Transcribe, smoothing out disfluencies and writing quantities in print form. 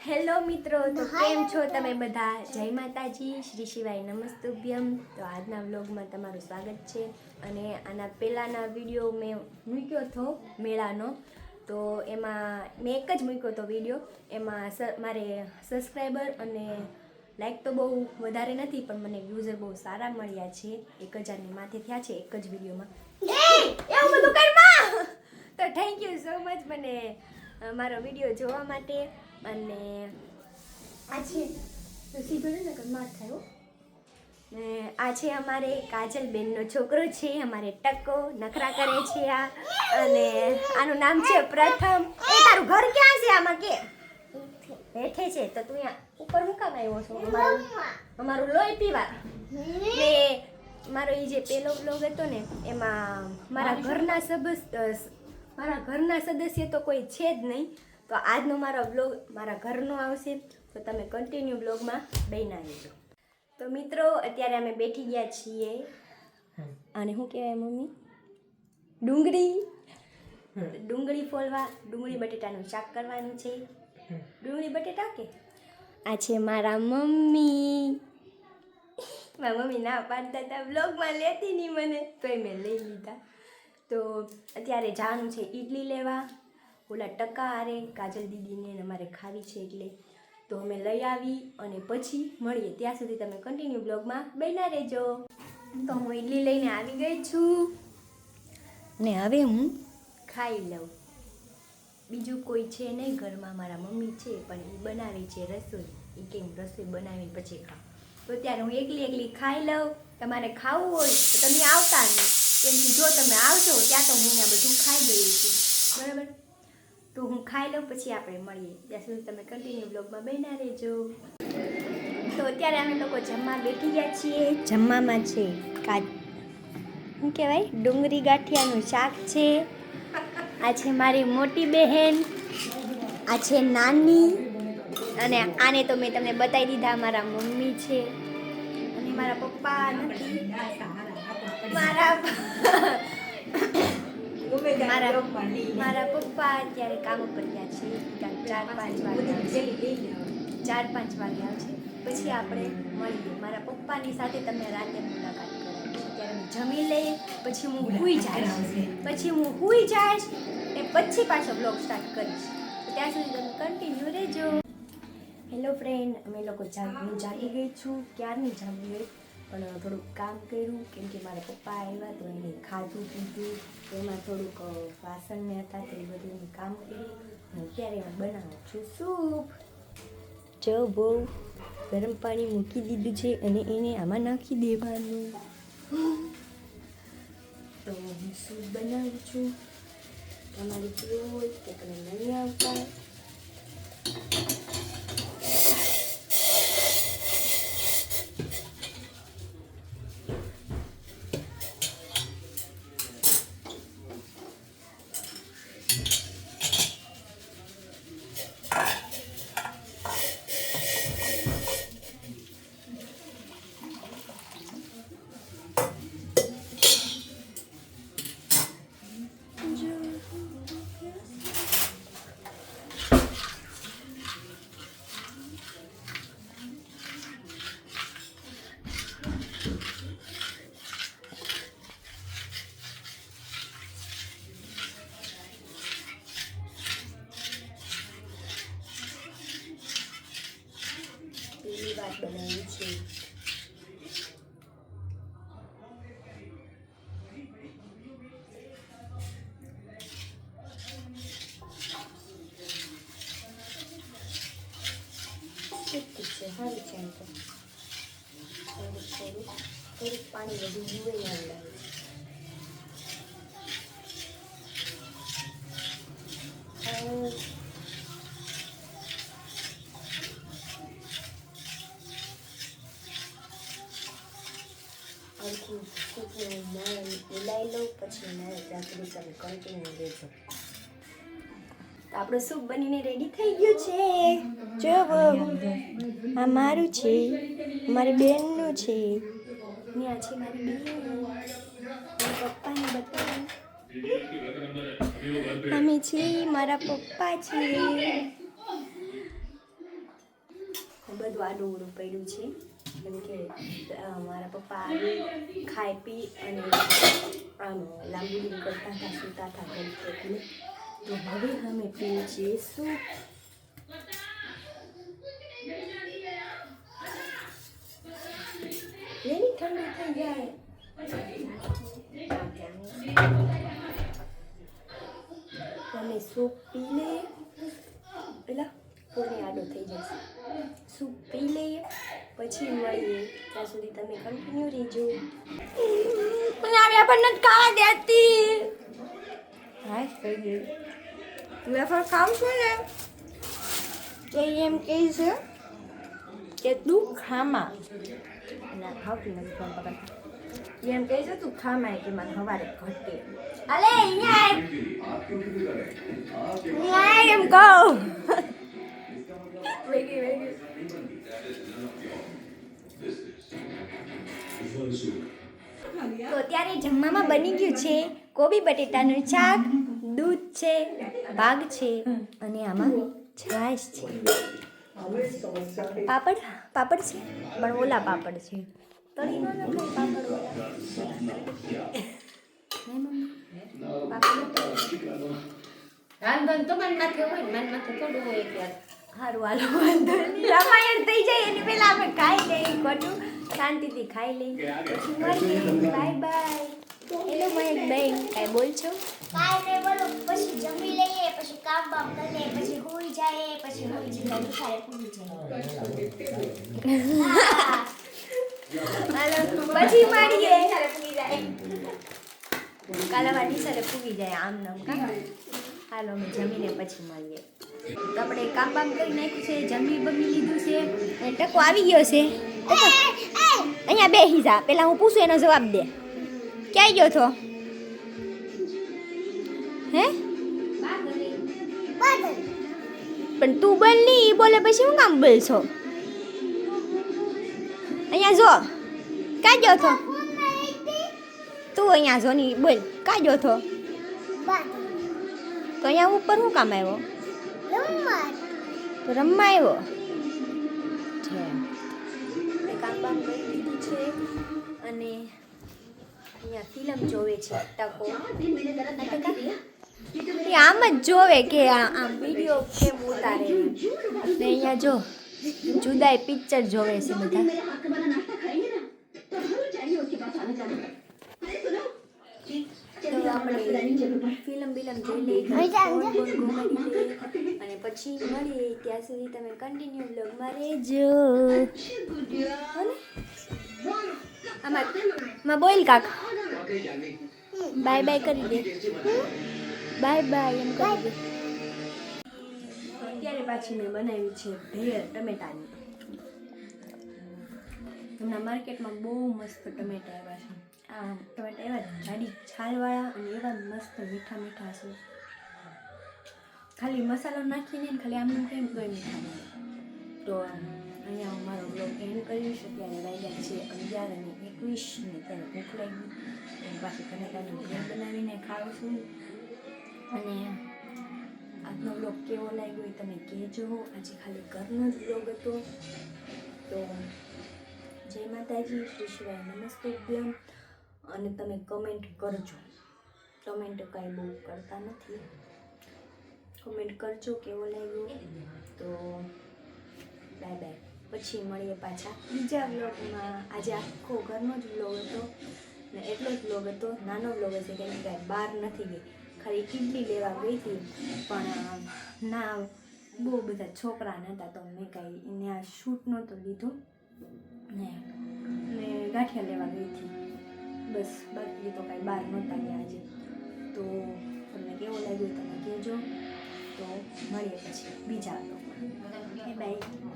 Hello મિત્રો, તો કેમ છો તમે બધા? જય માતાજી, શ્રી શિવાય નમસ્તુભ્યમ. તો આજના વ્લોગમાં તમારું સ્વાગત છે. અને આના પહેલાંના વિડીયો મેં મૂક્યો હતો મેળાનો, તો એમાં મેં એક જ મૂક્યો હતો વિડીયો. એમાં મારે સબસ્ક્રાઈબર અને લાઈક તો બહુ વધારે નથી, પણ મને વ્યૂઝર બહુ સારા મળ્યા છે. 1000ની માથે થયા છે એક જ વિડીયોમાં. એવું બધું કરમાં તો થેન્ક યુ સો મચ મને મારો વિડીયો જોવા માટે. અને આ છે તો સીધો ને માર થયો ને આ છે અમારે કાજલબેનનો છોકરો છે, અમારે ટકો નખરા કરે છે આ. અને આનું નામ છે પ્રથમ. એ તારું ઘર ક્યાં છે? આમાં કે બેઠે છે તો તું અહીંયા ઉપર હું કામ આવ્યો છો? અમારું લોહી પીવા. ને મારો એ જે પહેલો વ્લોગ હતો ને એમાં મારા ઘરના સદસ્ય તો કોઈ છે જ નહીં. તો આજનો મારો વ્લોગ મારા ઘરનો આવશે, તો તમે કન્ટિન્યુ વ્લોગમાં બન્યા રહેજો. તો મિત્રો અત્યારે અમે બેઠી ગયા છીએ, આને શું કહેવાય મમ્મી? ડુંગળી ફોલવા. ડુંગળી બટેટાનું શાક કરવાનું છે. ડુંગળી બટેટા કે આ છે મારા મમ્મી. મારા મમ્મી ના પાડતા હતા વ્લોગમાં લેતી નહીં મને, તોય મેં લઈ લીધા. તો અત્યારે જવાનું છે ઈડલી લેવા. ઓલા ટકા હારે કાજલ દીદીને અમારે ખાવી છે, એટલે તો અમે લઈ આવી અને પછી મળીએ. ત્યાં સુધી તમે કન્ટિન્યુ બ્લોગમાં બન્યા રહેજો. તો હું ઈડલી લઈને આવી ગઈ છું ને હવે હું ખાઈ લઉં. બીજું કોઈ છે નહીં ઘરમાં, મારા મમ્મી છે પણ એ બનાવે છે રસોઈ. એ કે હું રસોઈ બનાવીને પછી ખાઉં. તો ત્યારે હું એકલી ખાઈ લઉં. તમારે ખાવું હોય તો તમે આવતા નહીં, કેમ કે જો તમે આવશો ત્યાં તો હું અહીંયા બધું ખાઈ ગઈ છું, બરાબર? તો હું ખાઈ લઉં પછી આપણે મળીએ. ત્યાં સુધી તમે કન્ટિન્યુ બ્લોગમાં બન્યા રહેજો. તો અત્યારે અમે લોકો જમવા બેઠી ગયા છીએ. જમવામાં છે શું કહેવાય, ડુંગળી ગાંઠિયાનું શાક છે. આ છે મારી મોટી બહેન, આ છે નાની, અને આને તો મેં તમને બતાવી દીધા મારા મમ્મી છે. અને મારા પપ્પા નથી, મારા પપ્પા અત્યારે કામ ઉપર ગયા છે. 4-5 વાગે આવશે. પછી આપણે મળીએ. મારા પપ્પાની સાથે તમે રાતે મુલાકાત કરાવીશ. ત્યારે હું જમી લઈએ, પછી હું સૂઈ જઈશ ને પછી પાછો બ્લોગ સ્ટાર્ટ કરીશ. ત્યાં સુધી તમે કન્ટિન્યુ રહેજો. હેલો ફ્રેન્ડ, અમે લોકો હું જાગી ગઈ છું. ક્યારની જાગી ગઈ, પણ થોડુંક કામ કર્યું, કેમ કે મારા પપ્પા આવ્યા તો એને ખાધું પીધું, એમાં થોડુંક વાસણને હતા તો એ બધું કામ કર્યું. અત્યારે હું બનાવું છું સૂપ. જો બહુ ગરમ પાણી મૂકી દીધું છે અને એને આમાં નાખી દેવાનું. તો હું સૂપ બનાવું છું. તમારે કેવું હોય કે તમે નહીં આવતા. પહેલી વાર બનાવી છે. સારી છે એમ તો. થોડુંક પાણી વધુ જુએ લાગે. મિલાઈ લઉં પછી ત્યાં સુધી તમે કન્ટિન્યુ રહેજો. આપણું સૂપ બનીને રેડી થઈ ગયું છે. જો આ મારું છે, મારી બેનનું છે, ને આ છે મારી બેન. પપ્પાને બતાવું. અમે છીએ, મારા પપ્પા છે. બધું આડું ઉડું પડ્યું છે કેમ કે મારા પપ્પા આવી ખાઈ પી અને આમ લાંબુ કરતા હતા સૂતા હતા એટલે તો હવે અમે પીએ છીએ સૂપ. એની ઠંડી થઈ જાય તમે સૂપ પી લે પેલા કોને આડો થઈ જશે. સૂપ પી લઈએ પછી મળીએ ત્યાં સુધી તમે કન્ટિન્યુ રહેજો. અને આપણને ખાવા દેતી હા કહી દે વેફર ખાવ છો ને તો એમ કહે છે કે તું ખામાં ના ખાવતી નથી ફોન પકડ એમ કહે છે તું ખામાં કે મને સવારે ઘટે અલે અહીંયા એમ કહું વેગી વેગી તો અત્યારે જમવામાં બની ગયું છે કોબી બટેટાનું શાક, દૂધ છે, ભાગ છે અને આમાં છાશ છે. પાપડ પાપડ છે પણ ઓલા પાપડ છે તળીનો ન ખાય પાપડ ઓલા રાંધન તો મન માથે હોય મન માથે થોડું હોય એટલે હારું હાલો વાંધો નહીં રામાયણ થઈ જાય એની પહેલા આપણે ખાઈ લઈએ ખોટું શાંતિથી ખાઈ લઈએ પછી મળીએ બાય બાય. હેલો મયંક બેન કાંઈ બોલ છો? કાંઈ નહીં બોલો પછી જમી લઈએ પછી કામ બામ કરીએ પછી હોઈ જાય પછી હોઈ જઈને નિશાળે પૂરી જાય હાલો પછી મળીએ કાલે વાડી સરે પૂગી જાય આમ નામ કા હાલો અમે જમીને પછી મળીએ. તો આપણે કામ બામ કરી નાખ્યું છે જમી બમી લીધું છે અને ટકો આવી ગયો છે. અહીંયા બેસી જા પેલા હું પૂછું એનો જવાબ દે. ક્યાં ગયો છો? હે પણ તું બોલ નહીં બોલે પછી હું કામ બોલશો? અહીંયા જો ક્યાં ગયો છો તું? અહીંયા જો ની બોલ ક્યાં ગયો છો? તો અહીંયા ઉપર શું કામ આવ્યો? તો રમવા આવ્યો છે. કામ બામ કરી દીધું છે અને અહીંયા ફિલ્મ જોવે છે ટકો એ આમ જ જોવે કે આમ વિડીયો કેમ ઉતારે ને અહીંયા જો જુદાઈ પિક્ચર જોવે છે બધા. તો આપણે ફિલ્મ બિલમ જોઈ લઈએ અને પછી મળીએ ત્યાં સુધી તમે કન્ટિન્યુ બ્લોગમાં રહેજો. આમાં બોલ કાક બાય બાય કરી દે બાય બાય એમ કરી દે. અત્યારે પાછી મેં બનાવી છે ભેળ ટમેટાની. હમણાં માર્કેટમાં બહુ મસ્ત ટમેટા આવ્યા છે. આ ટમેટા એવા જાડી છાલવાળા અને એવા મસ્ત મીઠા મીઠા છે. ખાલી મસાલો નાખીને ખાલી આમનું કેમ તોય મીઠા મળે. તો અહીંયા હું મારો બ્લોગ એન્ડ કરીશ. અત્યારે વાગ્યા છે 11:21 ને ત્યારે ભૂખ લાગી હું પાછી ટમેટાની ભેળ બનાવીને ખાઉં છું. અને આજનો બ્લોગ કેવો લાગ્યો એ તમે કહેજો. આજે ખાલી ઘરનો જ બ્લોગ હતો. તો જય માતાજી, શ્રી શિવાય, નમસ્તે ભ્યમ. અને તમે કમેન્ટ કરજો. કમેન્ટ કાંઈ બહુ કરતા નથી. કમેન્ટ કરજો કેવો લાગ્યો. તો બાય બાય. પછી મળીએ પાછા બીજા બ્લોગમાં. આજે આખો ઘરનો જ બ્લોગ હતો ને એટલો જ બ્લોગ હતો. નાનો બ્લોગ હશે કેમ કે કાંઈ બહાર નથી ગઈ. ખાલી ઇડલી લેવા ગઈ હતી પણ ના બહુ બધા છોકરા નહોતા તો મેં કાંઈ એને આ શૂટ નહોતું લીધું ને ગાંઠિયા લેવા ગઈ હતી બસ. બાકી તો કાંઈ બહાર નહોતા ગયા આજે. તો તમને કેવું લાગ્યું તમે કહેજો. તો મળીએ પછી બીજા બ્લોગમાં. બાય.